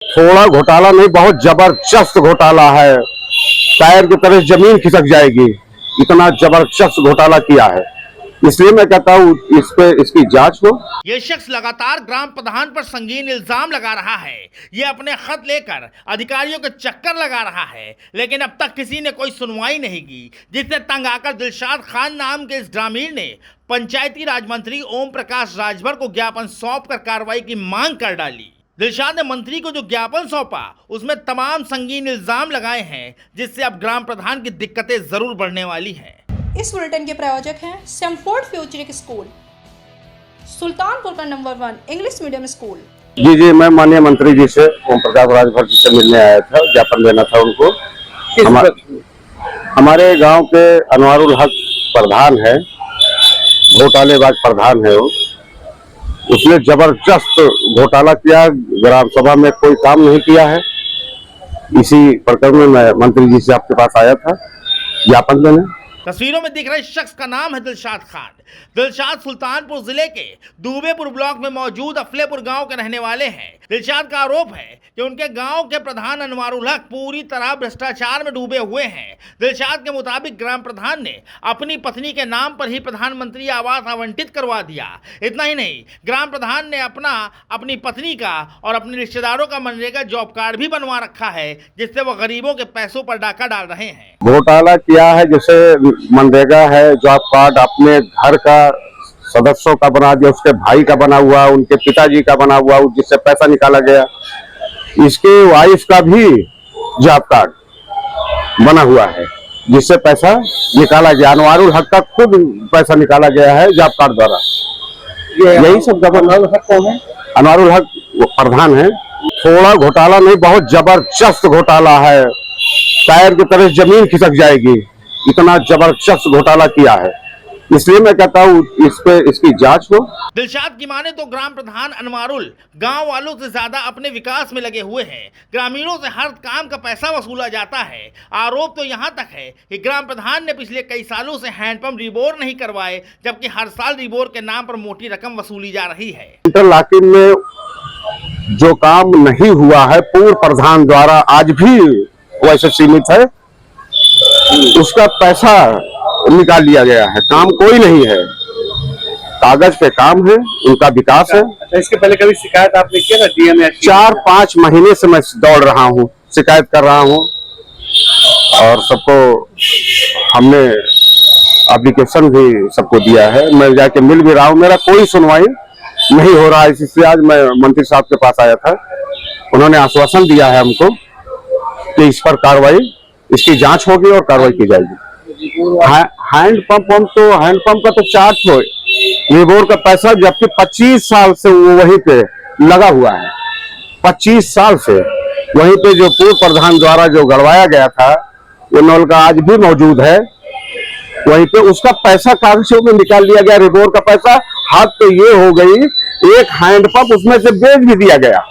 थोड़ा घोटाला नहीं, बहुत जबरदस्त घोटाला है। टायर की तरह जमीन खिसक जाएगी, इतना जबरदस्त घोटाला किया है। इसलिए मैं कहता हूँ इस पे इसकी जांच हो। ये शख्स लगातार ग्राम प्रधान पर संगीन इल्जाम लगा रहा है। ये अपने खत लेकर अधिकारियों के चक्कर लगा रहा है, लेकिन अब तक किसी ने कोई सुनवाई नहीं की, जिससे तंग आकर दिलशाद खान नाम के इस ग्रामीण ने पंचायती राज मंत्री ओम प्रकाश राजभर को ज्ञापन सौंपकर कार्रवाई की मांग कर डाली। दिलशाद ने मंत्री को जो ज्ञापन सौंपा उसमें तमाम संगीन इल्जाम लगाए हैं, जिससे अब ग्राम प्रधान की दिक्कतें जरूर बढ़ने वाली हैं। इस बुलेटिन के प्रायोजक हैं सैमफोर्ड फ्यूचरिक स्कूल, सुल्तानपुर का नंबर 1 इंग्लिश मीडियम स्कूल। जी, मैं माननीय मंत्री जी से ओम प्रकाश राजभर जी से मिलने आया था, ज्ञापन देना था उनको। हमारे गांव के अनवारुल हक प्रधान है, घोटालेबाज प्रधान है वो। उसने जबरदस्त घोटाला किया, ग्राम सभा में कोई काम नहीं किया है। इसी प्रकरण में मैं मंत्री जी से आपके पास आया था ज्ञापन देने। तस्वीरों में दिख रहे शख्स का नाम है दिलशाद खान। दिलशाद सुल्तानपुर जिले के दूबेपुर ब्लॉक में मौजूद अफलेपुर गांव के रहने वाले हैं। दिलशाद का आरोप है कि उनके गांव के प्रधान अनवारुल हक पूरी तरह भ्रष्टाचार में डूबे हुए हैं। दिलशाद के मुताबिक ग्राम प्रधान ने अपनी पत्नी के नाम पर ही प्रधानमंत्री आवास आवंटित करवा दिया। इतना ही नहीं, ग्राम प्रधान ने अपनी पत्नी का और अपने रिश्तेदारों का मनरेगा जॉब कार्ड भी बनवा रखा है, जिससे वो गरीबों के पैसों पर डाका डाल रहे हैं। घोटाला किया है, जैसे मनरेगा है, जॉब कार्ड अपने घर का सदस्यों का बना दिया, उसके भाई का बना हुआ, उनके पिताजी का बना हुआ, जिससे पैसा निकाला गया। इसके वाइफ का भी जॉब कार्ड बना हुआ है, जिससे पैसा निकाला गया। अनवारुल हक का खुद पैसा निकाला गया है जॉब कार्ड द्वारा। यही सब अनवारुल हक कौन है? अनवारुल हक प्रधान है। थोड़ा घोटाला नहीं, बहुत जबरदस्त घोटाला है। टायर की तरह जमीन खिसक जाएगी, इतना जबरदस्त घोटाला किया है। इसलिए मैं कहता हूँ इस पे इसकी जांच हो। दिलशाद की माने तो ग्राम प्रधान अनवारुल गांव वालों से ज्यादा अपने विकास में लगे हुए हैं। ग्रामीणों से हर काम का पैसा वसूला जाता है। आरोप तो यहाँ तक है कि ग्राम प्रधान ने पिछले कई सालों से हैंडपंप रिबोर नहीं करवाए, जबकि हर साल रिबोर के नाम पर मोटी रकम वसूली जा रही है। इंटरलॉकिंग में जो काम नहीं हुआ है पूर्व प्रधान द्वारा आज भी वैसे सीमित है, उसका पैसा निकाल लिया गया है। काम कोई नहीं है, कागज पे काम है, उनका विकास है। इसके पहले कभी शिकायत आपने किया था डीएम? 4-5 महीने से मैं दौड़ रहा हूँ, शिकायत कर रहा हूँ, और सबको हमने एप्लीकेशन भी सबको दिया है। मैं जाके मिल भी रहा हूँ, मेरा कोई सुनवाई नहीं हो रहा है। इसलिए आज मैं मंत्री साहब के पास आया था। उन्होंने आश्वासन दिया है हमको कि इस पर कार्रवाई, इसकी जांच होगी और कार्रवाई की जाएगी। हैंडपंप का तो चार्ज हो, रिबोर का पैसा, जबकि 25 साल से वो वहीं पे लगा हुआ है। 25 साल से वहीं पे जो पूर्व प्रधान द्वारा जो गड़वाया गया था, वो नल का आज भी मौजूद है वहीं पे। उसका पैसा कागजों में निकाल लिया गया, रिबोर का पैसा। हाथ तो ये हो गई, एक हैंडपंप उसमें से बेच भी दिया गया।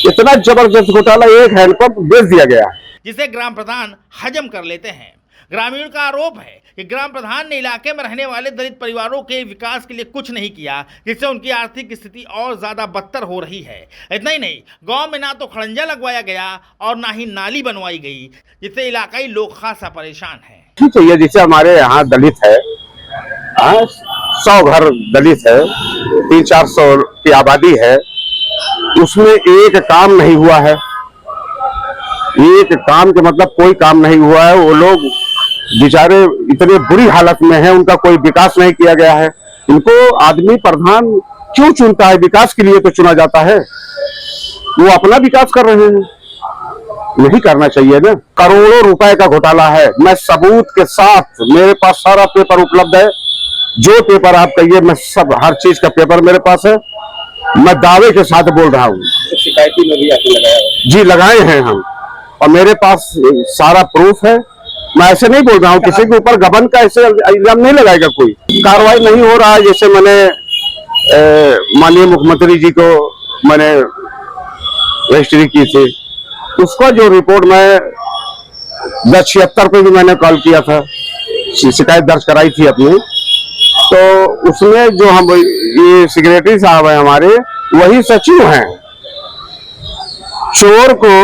इतना जबरदस्त घोटाला, एक हैंडपंप बेच दिया गया, जिसे ग्राम प्रधान हजम कर लेते हैं। ग्रामीण का आरोप है कि ग्राम प्रधान ने इलाके में रहने वाले दलित परिवारों के विकास के लिए कुछ नहीं किया, जिससे उनकी आर्थिक स्थिति और ज्यादा बदतर हो रही है। इतना ही नहीं, गांव में ना तो खड़ंजा लगवाया गया और ना ही नाली बनवाई गई, जिससे इलाकाई लोग खासा परेशान हैं। ठीक है, जैसे हमारे यहाँ दलित है, 100 घर दलित है, 300-400 की आबादी है, उसमें एक काम नहीं हुआ है। एक काम के मतलब कोई काम नहीं हुआ है। वो लोग बेचारे इतने बुरी हालत में हैं, उनका कोई विकास नहीं किया गया है। इनको आदमी प्रधान क्यों चुनता है? विकास के लिए तो चुना जाता है। वो अपना विकास कर रहे हैं, नहीं करना चाहिए ना। करोड़ों रुपए का घोटाला है। मैं सबूत के साथ, मेरे पास सारा पेपर उपलब्ध है। जो पेपर आप कहिए, मैं सब, हर चीज का पेपर मेरे पास है। मैं दावे के साथ बोल रहा हूँ। शिकायती में भी आपने लगाया? जी, लगाए हैं हम, और मेरे पास सारा प्रूफ है। मैं ऐसे नहीं बोल रहा हूँ, किसी के ऊपर गबन का ऐसे इल्जाम नहीं लगाएगा कोई। कार्रवाई नहीं हो रहा है। जैसे मैंने माननीय मुख्यमंत्री जी को मैंने रजिस्ट्री की थी, उसका जो रिपोर्ट मैं 1076 पे भी मैंने कॉल किया था, शिकायत दर्ज कराई थी अपनी। तो उसमें जो हम ये सेक्रेटरी साहब हैं हमारे, वही सचिव हैं, चोर को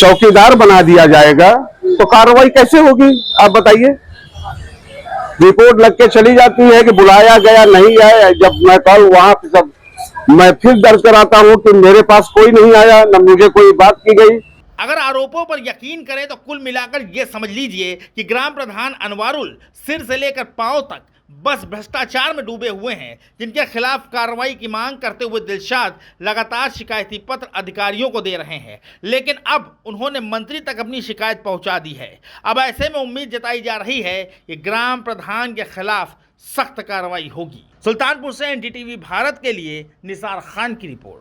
चौकीदार बना दिया जाएगा तो कार्रवाई कैसे होगी, आप बताइए। रिपोर्ट लग के चली जाती है कि बुलाया गया नहीं आया। जब मैं कल वहां पे जब मैं फिर दर्ज कराता हूं कि मेरे पास कोई नहीं आया, न मुझे कोई बात की गई। अगर आरोपों पर यकीन करें तो कुल मिलाकर ये समझ लीजिए कि ग्राम प्रधान अनवारुल सिर से लेकर पांव तक बस भ्रष्टाचार में डूबे हुए हैं, जिनके खिलाफ कार्रवाई की मांग करते हुए दिलशाद लगातार शिकायती पत्र अधिकारियों को दे रहे हैं। लेकिन अब उन्होंने मंत्री तक अपनी शिकायत पहुंचा दी है। अब ऐसे में उम्मीद जताई जा रही है कि ग्राम प्रधान के खिलाफ सख्त कार्रवाई होगी। सुल्तानपुर से एनडीटीवी भारत के लिए निसार खान की रिपोर्ट।